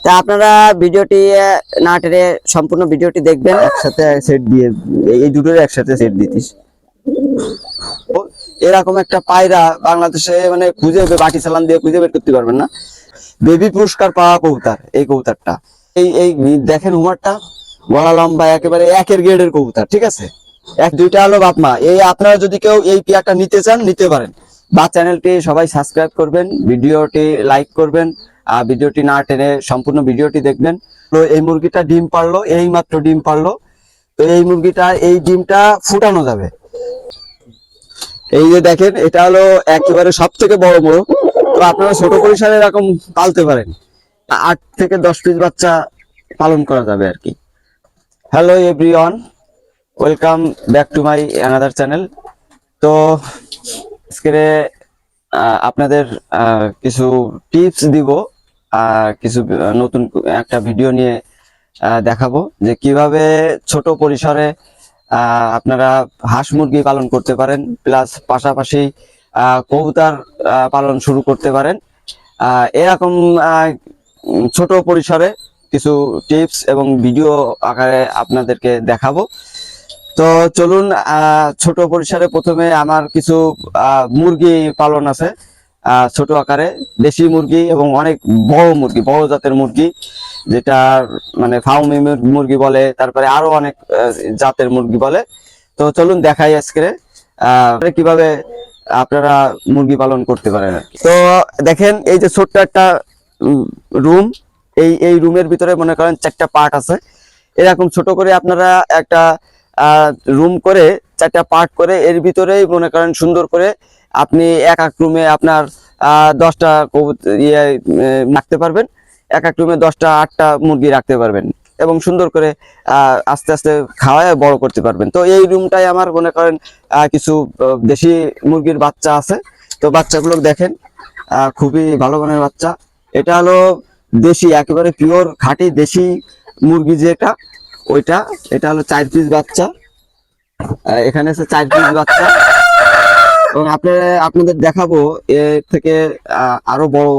তা আপনারা ভিডিওটি না টেনে সম্পূর্ণ ভিডিওটি দেখবেন। একসাথে সেট দিয়ে এই দুটোর একসাথে সেট দিতিস। এরকম একটা পায়রা বাংলাদেশে মানে খুঁজে বাটি চালান দিয়ে খুঁজে বের করতে পারবেন না। বেবি পুরস্কার পাওয়া কবুতর এই কবুতরটা। এই দেখেন উমারটা গলা লম্বা একেবারে একের গ্রেডের কবুতর, ঠিক আছে। এক দুইটা হলো বাপ মা। এই আপনারা যদি কেউ এই পেয়ারটা নিতে চান নিতে পারেন। বা চ্যানেলটি সবাই সাবস্ক্রাইব করবেন, ভিডিওটি লাইক করবেন, আর ভিডিওটি না টেনে সম্পূর্ণ ভিডিওটি দেখবেন। তো এই মুরগিটা ডিম পারলো, এই মাত্র ডিম পারলো। তো এই মুরগিটা এই ডিমটা ফুটানো যাবে। এই যে দেখেন এটা হলো একেবারে সব থেকে বড় মোরগ। তো আপনারা ছোট পরিসরে এরকম পালতে পারেন, 8 থেকে 10 পিস বাচ্চা পালন করা যাবে আর কি। Hello everyone, welcome back to my another channel. তো আজকে আপনাদের কিছু টিপস দিব, কিছু নতুন একটা ভিডিও নিয়ে দেখাবো যে কিভাবে ছোট পরিসরে আপনারা হাঁস মুরগি পালন করতে পারেন, প্লাস পাশাপাশি কবুতর পালন শুরু করতে পারেন। এরকম ছোট পরিসরে কিছু টিপস এবং ভিডিও আকারে আপনাদেরকে দেখাবো। তো চলুন, ছোট পরিসরে প্রথমে আমার কিছু মুরগি পালন আছে, ছোট আকারে দেশি মুরগি এবং অনেক বড় মুরগি, বড় জাতের মুরগি, যেটা মানে ফার্মি মুরগি বলে, তারপরে আরো অনেক জাতের মুরগি বলে। তো চলুন দেখাই আজকে কিভাবে আপনারা মুরগি পালন করতে পারেন। তো দেখেন এই যে ছোট্ট একটা রুম, এই রুমের ভিতরে মনে করেন 4টা পার্ট আছে। এরকম ছোট করে আপনারা একটা রুম করে 4টা পার্ট করে এর ভিতরেই মনে করেন সুন্দর করে আপনি এক এক রুমে আপনার 10টা ইয়ে রাখতে পারবেন। এক এক রুমে 10টা 8টা মুরগি রাখতে পারবেন এবং সুন্দর করে আস্তে আস্তে খাওয়ায় বড় করতে পারবেন। তো এই রুমটাই আমার মনে করেন কিছু দেশি মুরগির বাচ্চা আছে। তো বাচ্চাগুলো দেখেন খুবই ভালো মানের বাচ্চা। এটা হলো দেশি, একেবারে পিওর খাঁটি দেশি মুরগি যেটা, ওইটা। এটা হলো 4 পিস বাচ্চা, এখানে আছে 4 পিস বাচ্চা। এবং আপনাদের দেখাবো এর থেকে আরো বড়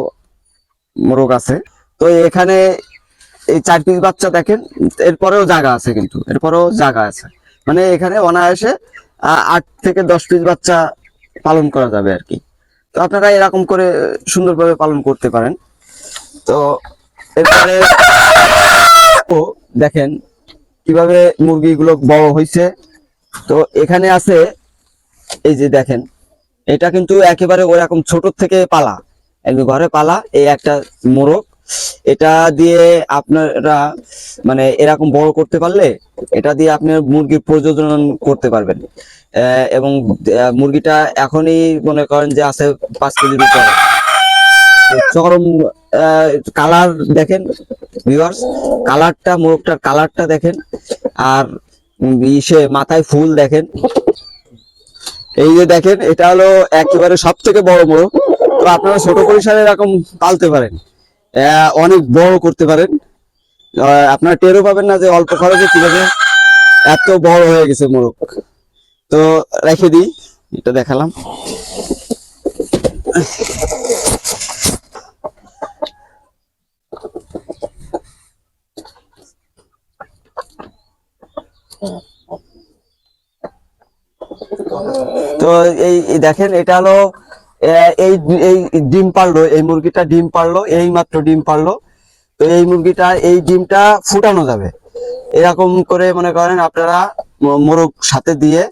মোরগ আছে। তো এখানে এই 4 পিস বাচ্চা দেখেন, এরপরেও জায়গা আছে, কিন্তু এরপরেও জায়গা আছে, মানে এখানে অনায়াসে 8 থেকে 10 পিস বাচ্চা পালন করা যাবে আর কি। তো আপনারা এরকম করে সুন্দরভাবে পালন করতে পারেন। তো এরপরে দেখেন কিভাবে মুরগিগুলো বড় হয়েছে। তো এখানে আছে এই যে দেখেন, এটা কিন্তু একেবারে ওরকম ছোট থেকে পালা, একদম ঘরে পালা এই একটা মোরগ। এটা দিয়ে আপনারা মানে এরকম বড় করতে পারলে এটা দিয়ে আপনি মুরগির প্রজনন করতে পারবেন। এবং মুরগিটা এখনই মনে করেন যে আছে 5 কেজির উপরে। চরম কালার দেখেন ভিউয়ার্স, কালারটা, মোরগটার কালারটা দেখেন, আর ইসে মাথায় ফুল দেখেন। এই যে দেখেন এটা হলো একেবারে সব থেকে বড় মোরগ। তো আপনারা ছোট পরিসরে এরকম পালতে পারেন, অনেক বড় করতে পারেন। আপনারা টেরও পাবেন না যে অল্প খরচে কিভাবে এত বড় হয়ে গেছে মোরগ। তো রেখে দিই, এটা দেখালাম। তো এই দেখেন এটা হলো এই এই ডিম পারলো, এই মুরগিটা ডিম পারলো, এই মাত্র ডিম পারলো। তো এই মুরগিটা এই ডিমটা ফুটানো যাবে। এরকম করে মনে করেন আপনারা মোরগ সাথে দিয়ে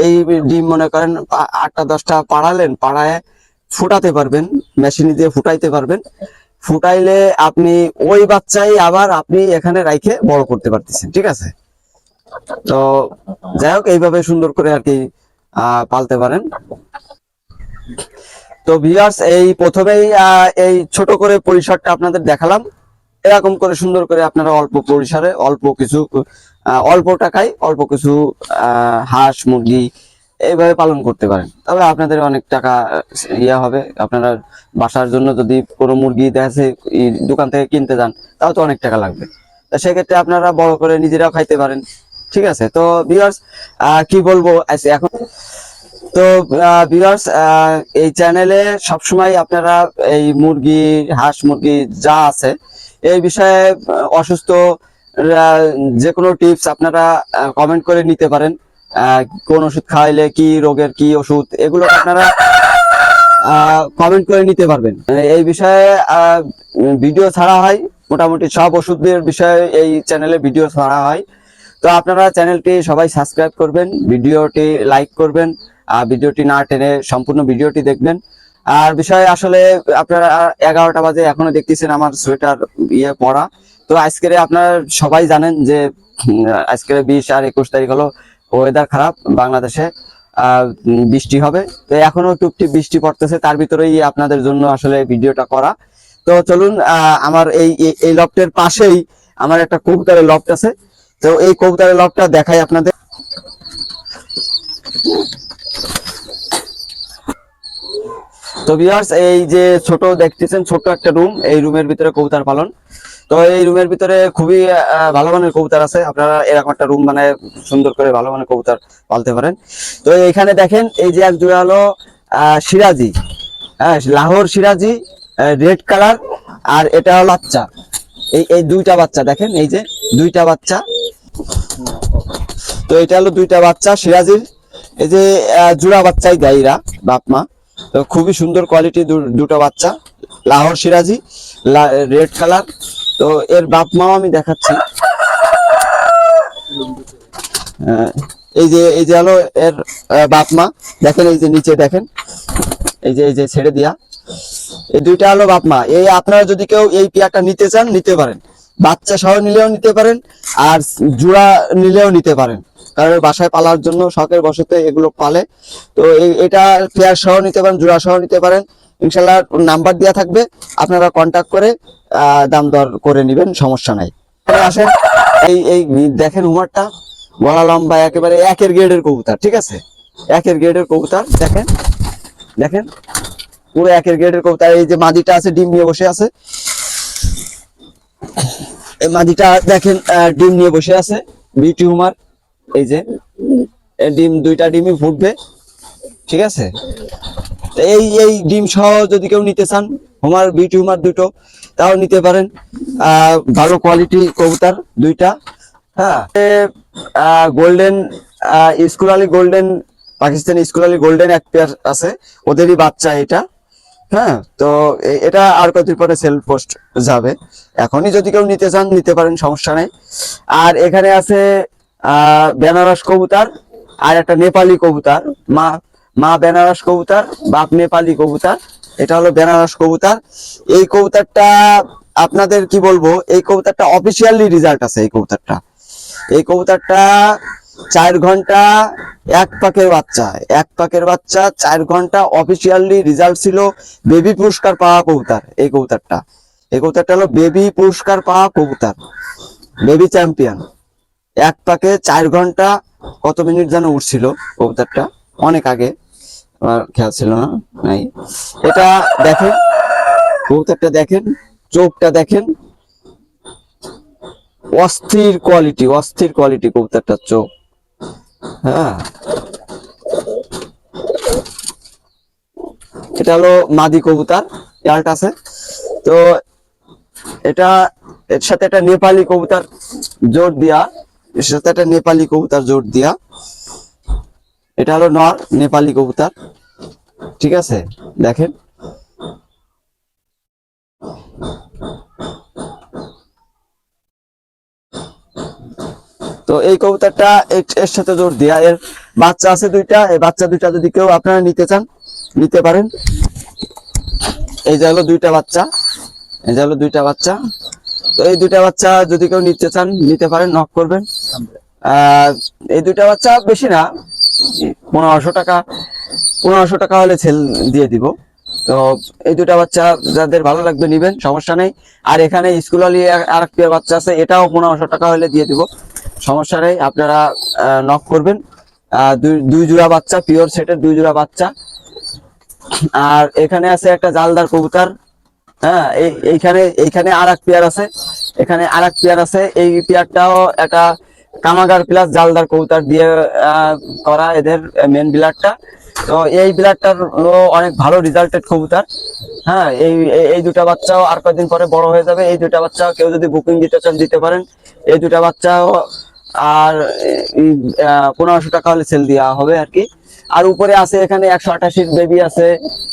এই ডিম মনে করেন 8টা 10টা পাড়ালেন, পাড়ায় ফুটাতে পারবেন, মেশিন দিয়ে ফুটাইতে পারবেন। ফুটাইলে আপনি ওই বাচ্চাই আবার আপনি এখানে রাইখে বড় করতে পারতেছেন, ঠিক আছে। তো যাই হোক, এইভাবে সুন্দর করে আর কি পালতে পারেন। তো ভিউয়ার্স, এই প্রথমেই এই ছোট করে পরিসরটা আপনাদের দেখালাম। এরকম করে সুন্দর করে আপনারা অল্প পরিসরে অল্প কিছু অল্প টাকায় অল্প কিছু হাঁস মুরগি এইভাবে পালন করতে পারেন। তবে আপনাদের অনেক টাকা ইয়ে হবে। আপনারা বাসার জন্য যদি কোনো মুরগি দেখে দোকান থেকে কিনতে যান, তাও তো অনেক টাকা লাগবে। তা সেক্ষেত্রে আপনারা বড় করে নিজেরাও খাইতে পারেন, ঠিক আছে। তো ভিউয়ার্স, কি বলবো এখন। তো ভিউয়ার্স, এই চ্যানেলে সবসময় আপনারা এই মুরগি হাঁস মুরগি যা আছে এই বিষয়ে অসুস্থ যে কোনো টিপস আপনারা কমেন্ট করে নিতে পারেন। কোন ওষুধ খাওয়াইলে কি রোগের কি ওষুধ, এগুলো আপনারা কমেন্ট করে নিতে পারবেন। এই বিষয়ে ভিডিও ছাড়া হয়, মোটামুটি সব ওষুধের বিষয়ে এই চ্যানেলে ভিডিও ছাড়া হয়। তো আপনারা চ্যানেলটি সবাই সাবস্ক্রাইব করবেন, ভিডিওটি লাইক করবেন, আর ভিডিওটি না টেনে সম্পূর্ণ ভিডিওটি দেখবেন। আর বিষয় আসলে আপনারা 11টা বাজে এখনো দেখতেছেন আমার সোয়েটার পরা। তো আজকে আপনারা সবাই জানেন যে আজকে 20 আর 21 তারিখ হলো, ওয়েদার খারাপ বাংলাদেশে, বৃষ্টি হবে। তো এখনো টুকটিক বৃষ্টি পড়তেছে, তার ভিতরেই আপনাদের জন্য আসলে ভিডিওটা করা। তো চলুন, আমার এই লফটের পাশেই আমার একটা কবুতরের লফট আছে। তো এই কবুতরের লফটটা দেখাই আপনাদের। তো ভিউয়ার্স, এই যে ছোট দেখতেছেন, ছোট একটা রুম, এই রুমের ভিতরে কবুতর পালন। তো এই রুমের ভিতরে খুবই ভালো মানের কবুতর আছে। আপনারা এরকম একটা রুম মানে সুন্দর করে ভালো মানের কবুতর পালতে পারেন। তো এখানে দেখেন, এই যে এক জোড়া হলো সিরাজি, হ্যাঁ, লাহোর সিরাজি, রেড কালার। আর এটা হলো বাচ্চা, এই দুইটা বাচ্চা দেখেন, এই যে দুইটা বাচ্চা। তো এটা হলো দুইটা বাচ্চা সিরাজির, এই যে জোড়া বাচ্চাই দেয় এরা, বাপ মা। তো খুবই সুন্দর কোয়ালিটি দুটো বাচ্চা, লাহোর সিরাজি, রেড কালার। তো এর বাপ মাও আমি দেখাচ্ছি। এই যে হলো এর বাপ মা, দেখেন এই যে নিচে দেখেন, এই যে ছেড়ে দিয়া, এই দুইটা হলো বাপ মা। এই আপনারা যদি কেউ এই পেয়ারটা নিতে চান নিতে পারেন, বাচ্চা সহ নিলেও নিতে পারেন, আর জোড়া নিলেও নিতে পারেন, কারণ বাসায় পালার জন্য শখের বশতে এগুলো পালে। তো এটা পেয়ার সহ নিতে পারেন, জোড়া সহ নিতে পারেন। ইনশাল্লাহ নাম্বার দেওয়া থাকবে, আপনারা কন্ট্যাক্ট করে দাম দর করে নেবেন, সমস্যা নাই। আসেন, এই দেখেন হুমারটা, গলা লম্বা, একেবারে একের গ্রেডের কবুতর, ঠিক আছে, একের গ্রেডের কবুতর। দেখেন দেখেন পুরো একের গ্রেডের কবুতর। এই যে মাদিটা আছে, ডিম নিয়ে বসে আছে, এই মাদিটা দেখেন ডিম নিয়ে বসে আছে, বিউটি হুমার। এই যে ডিম, দুইটা ডিমই ফুটবে, ঠিক আছে। এই ডিম সহ যদি কেউ নিতে চান, হুমার বিউটি হুমার দুটো, তাও নিতে পারেন। ভালো কোয়ালিটি কবুতর দুইটা। হ্যাঁ, golden school Ali golden, Pakistani school Ali golden এক পেয়ার আছে, ওদেরই বাচ্চা এটা। হ্যাঁ, তো এটা আর কতদিন পরে সেল পোস্ট যাবে, এখনই যদি কেউ নিতে চান নিতে পারেন, সমস্যা নেই। আর এখানে আছে বেনারস কবুতর, আর একটা নেপালি কবুতর, মা বেনারস কবুতর, বাপ নেপালি কবুতর। এটা হলো বেনারস কবুতর। এই কবুতরটা আপনাদের কি বলবো, এই কবুতরটা অফিসিয়ালি রেজাল্ট আছে। এই কবুতরটা 4 ঘন্টা এক পাকের বাচ্চা 4 ঘন্টা অফিসিয়ালি রেজাল্ট ছিল। বেবি পুরস্কার পাওয়া কবুতর এই কবুতরটা হলো বেবি পুরস্কার পাওয়া কবুতর, বেবি চ্যাম্পিয়ন। এক পাকে 4 ঘন্টা কত মিনিট যেন উঠছিল কবুতরটা, অনেক আগে, আমার খেয়াল ছিল না, নাই। এটা দেখেন, কবুতরটা দেখেন, চোখটা দেখেন, অস্থির কোয়ালিটি কবুতরটার চোখ। হ্যাঁ, এটা হলো মাদি কবুতর, ইয়ার্ট আছে। তো এটা এর সাথে একটা নেপালি কবুতর জোর দিয়া, এটা হলো নর নেপালি কবুতর, ঠিক আছে। দেখেন, তো এই কবুতরটা এর সাথে জোর দিয়া, এর বাচ্চা আছে দুইটা। এই বাচ্চা দুইটা যদি কেউ আপনারা নিতে চান নিতে পারেন। এই যে হলো দুইটা বাচ্চা, তো এই দুইটা বাচ্চা যদি কেউ নিতে চান নিতে পারেন, নক করবেন। এই দুইটা বাচ্চা বেশি না, 1500 টাকা হলে সেল দিয়ে দিব। তো এই দুটা বাচ্চা যাদের ভালো লাগবে নিবেন, সমস্যা নেই। আর এখানে স্কুল আলী আর এক পেয়ার বাচ্চা আছে, এটাও 1500 টাকা হলে দিয়ে দিব, সমস্যা নেই। আপনারা নক করবেন। দুই জোড়া বাচ্চা, পিওর সেটের 2 জোড়া বাচ্চা। আর এখানে আছে একটা জালদার কবুতর। হ্যাঁ, এইখানে আর এক পেয়ার আছে, এই পেয়ারটাও একটা কামাগার প্লাস জালদার কবুতর দিয়ে করা, এদের মেন বিলারটা। তো এই ব্লাডটার অনেক ভালো রেজাল্টেড কবুতর। হ্যাঁ, এই দুটা বাচ্চাও আর কয়েকদিন পরে বড় হয়ে যাবে। এই দুটা বাচ্চা কেউ যদি বুকিং দিতে চান দিতে পারেন। এই দুটা বাচ্চাও আর 1500 টাকা হলে সেল দেওয়া হবে আর কি। আর উপরে আছে এখানে 188 বেবি আছে,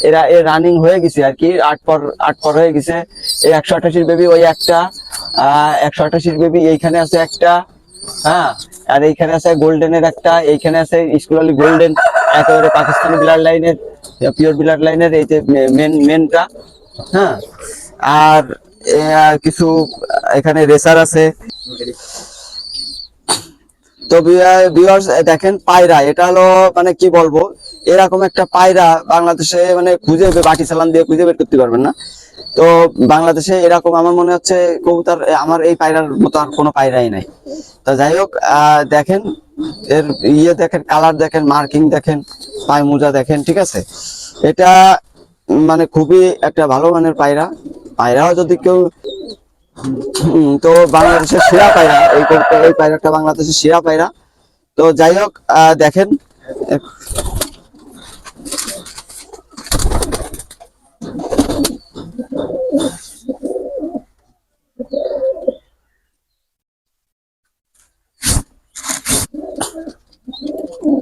এরা এর রানিং হয়ে গেছে আর কি, 8 পর হয়ে গেছে। এই 188 বেবি ওই একটা 188 বেবি এইখানে আছে একটা। হ্যাঁ, আর এইখানে আছে গোল্ডেনের একটা, এইখানে আছে স্কুলালি গোল্ডেন, একেবারে পাকিস্তানি ব্লাড লাইনের, পিওর ব্লাড লাইনের, এই যে মেনটা। হ্যাঁ, আর কিছু এখানে রেসার আছে। তো ভিউয়ার্স দেখেন পায়রা, এটা হলো মানে কি বলবো, এরকম একটা পায়রা বাংলাদেশে মানে খুঁজে বাটি চালান দিয়ে খুঁজে বের করতে পারবেন না। তো বাংলাদেশে এরকম আমার মনে হচ্ছে কবুতর, আমার এই পায়রার মতো আর কোনো পায়রাই নাই। তো যাই হোক, দেখেন এর দেখেন, কালার দেখেন, মার্কিং দেখেন, পায়ে মোজা দেখেন, ঠিক আছে। এটা মানে খুবই একটা ভালো মানের পায়রা। পায়রাও যদি কেউ তো বাংলাদেশের সেরা পায়রা, এই পায়রাটা বাংলাদেশের সেরা পায়রা। তো যাই হোক, দেখেন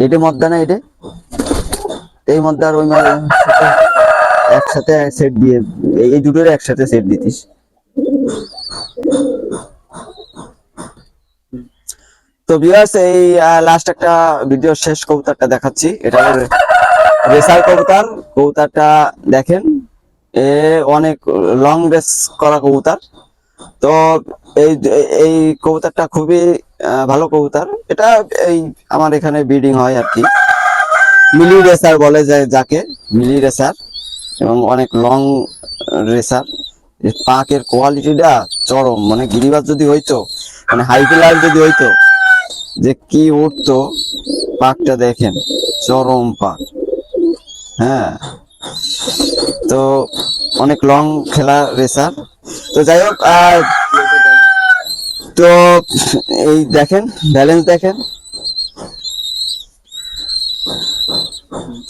এটা মদ্দা না, এটা এই মদ্দা আর ওই একসাথে সেট দিয়ে, এই দুটোর একসাথে সেট দিতিস। তো ভিউয়ার্স, এই লাস্ট একটা ভিডিও শেষ কবুতরটা দেখাচ্ছি। এটা রেসার কবুতর। কবুতরটা দেখেন, এ অনেক লং রেস করা কবুতর। তো এই এই কবুতরটা খুবই ভালো কবুতর। এটা এই আমার এখানে ব্রিডিং হয় আর কি, মিলি রেসার বলে যায় যাকে, মিলি রেসার, এবং অনেক লং রেসার। পাকের কোয়ালিটিটা চরম, মানে গিরিবাজ যদি হইতো, মানে হাই প্লেয়ার যদি হইতো, যে কি উঠতো। পাকটা দেখেন, চরম পাক। হ্যাঁ, তো অনেক লং খেলা রেসার। তো যাই হোক, তো এই দেখেন ব্যালেন্স দেখেন,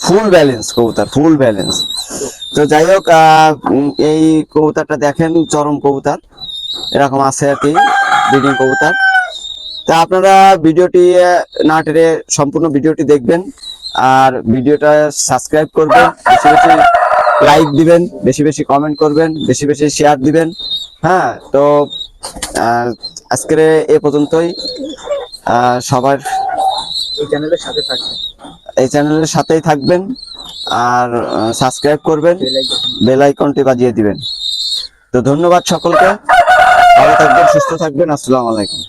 ফুল ব্যালেন্স কবুতর, ফুল ব্যালেন্স। তো যাই হোক, এই কবুতরটা দেখেন, চরম কবুতর এরকম আছে আর কি, ব্রিডিং কবুতর। তা আপনারা ভিডিওটি না টেনে সম্পূর্ণ ভিডিওটি দেখবেন, আর ভিডিওটা সাবস্ক্রাইব করবেন, বেশি বেশি লাইক দিবেন, বেশি বেশি কমেন্ট করবেন, বেশি বেশি শেয়ার দিবেন। হ্যাঁ, তো আজকের এ পর্যন্তই। সবার এই চ্যানেলের সাথে থাকবেন, এই চ্যানেলের সাথেই থাকবেন, আর সাবস্ক্রাইব করবেন, বেল আইকনটি বাজিয়ে দিবেন। তো ধন্যবাদ সকলকে, ভালো থাকবেন, সুস্থ থাকবেন, আসসালামু আলাইকুম।